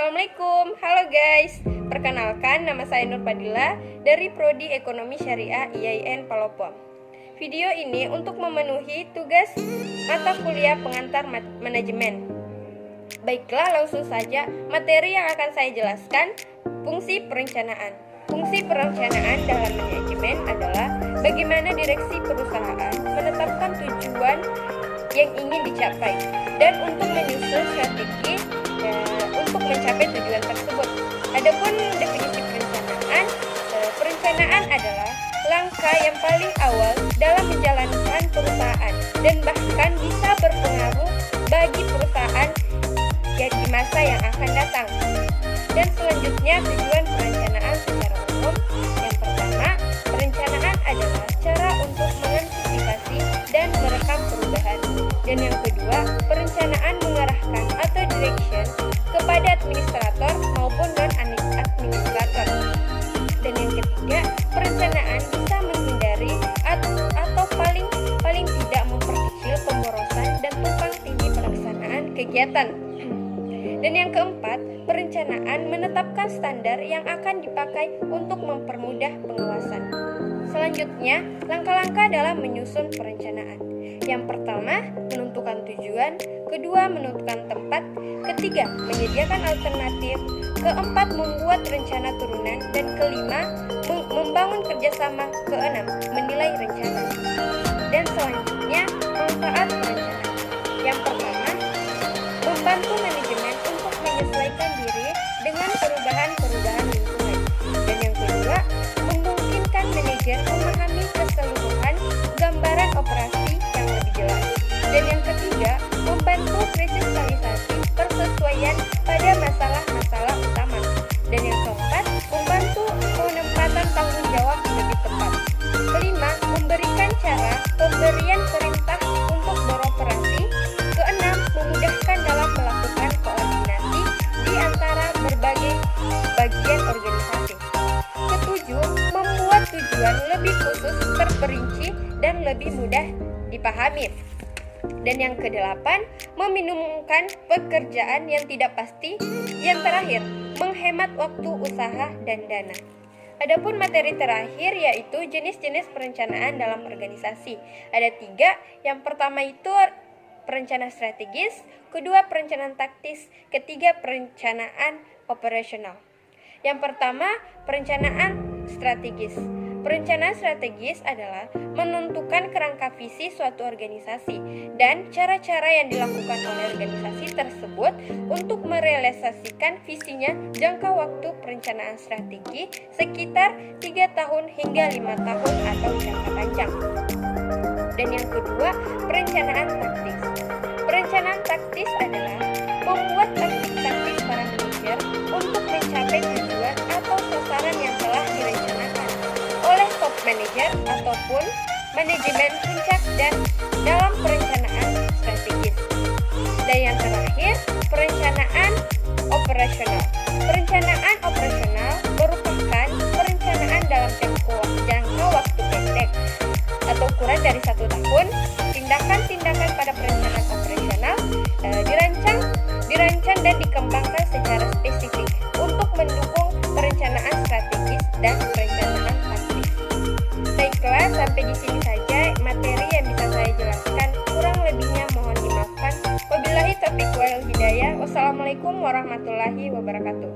Assalamualaikum, halo guys. Perkenalkan, nama saya Nur Fadila dari Prodi Ekonomi Syariah IAIN Palopo. Video ini untuk memenuhi tugas mata kuliah pengantar manajemen. Baiklah, langsung saja materi yang akan saya jelaskan, fungsi perencanaan. Fungsi perencanaan dalam manajemen adalah bagaimana direksi perusahaan menetapkan tujuan yang ingin dicapai dan untuk menyusun strategi untuk mencapai tujuan tersebut. Adapun definisi perencanaan adalah langkah yang paling awal dalam menjalankan perusahaan dan bahkan bisa berpengaruh bagi perusahaan di masa yang akan datang. Dan selanjutnya tujuan perencanaan secara umum. Yang pertama, perencanaan adalah cara untuk mengantisipasi dan merekam perubahan. Dan yang kedua, perencanaan mengarahkan atau direction kepada administrator maupun non-administrator. Dan yang ketiga, perencanaan bisa menghindari atau paling tidak memperkecil pemborosan dan tumpang tindih pelaksanaan kegiatan. Dan yang keempat, perencanaan menetapkan standar yang akan dipakai untuk mempermudah pengawasan. Selanjutnya, langkah-langkah dalam menyusun perencanaan. Yang pertama, menentukan tujuan. Kedua, menentukan tempat. Ketiga, menyediakan alternatif. Keempat, membuat rencana turunan. Dan kelima, membangun kerjasama. Keenam, menilai rencana. Dan selanjutnya, manfaat perencanaan. Yang pertama, membantu manajemen untuk menyesuaikan diri dengan perubahan-perubahan lingkungan. Dan yang kedua, memungkinkan manajer memahami keseluruhan gambaran operasi yang lebih jelas. Dan yang ketiga, membantu kristalisasi persesuaian pada masalah-masalah utama. Dan yang keempat, membantu penempatan tanggung jawab lebih tepat. Kelima, memberikan cara pemberian perintah untuk beroperasi. Keenam, memudahkan dalam melakukan koordinasi di antara berbagai bagian organisasi. Ketujuh, membuat tujuan lebih khusus, terperinci, dan lebih mudah dipahami. Dan yang kedelapan, meminimumkan pekerjaan yang tidak pasti. Yang terakhir, menghemat waktu usaha dan dana. Adapun materi terakhir yaitu jenis-jenis perencanaan dalam organisasi. Ada 3, yang pertama itu perencanaan strategis, kedua perencanaan taktis, ketiga perencanaan operasional. Yang pertama, perencanaan strategis. Perencanaan strategis adalah menentukan kerangka visi suatu organisasi dan cara-cara yang dilakukan oleh organisasi tersebut untuk merealisasikan visinya. Jangka waktu perencanaan strategi sekitar 3 tahun hingga 5 tahun atau jangka panjang. Dan yang kedua, perencanaan taktis. Perencanaan taktis adalah membuat taktik-taktik para manajer untuk mencapai tujuan atau sasaran yang telah direncanakan oleh top manager ataupun manajemen puncak dan dalam perencanaan strategis. Dan yang terakhir, perencanaan operasional. Perencanaan operasional merupakan perencanaan dalam jangka waktu pendek atau kurang dari 1 tahun. Tindakan-tindakan pada perencanaan operasional dirancang dan dikembangkan secara spesifik untuk mendukung perencanaan strategis dan perencanaan taktis. Baiklah, sampai di sini saja materi yang bisa saya jelaskan. Kurang lebihnya mohon dimaafkan. Wabillahi taufiq wal hidayah. Wassalamualaikum warahmatullahi wabarakatuh.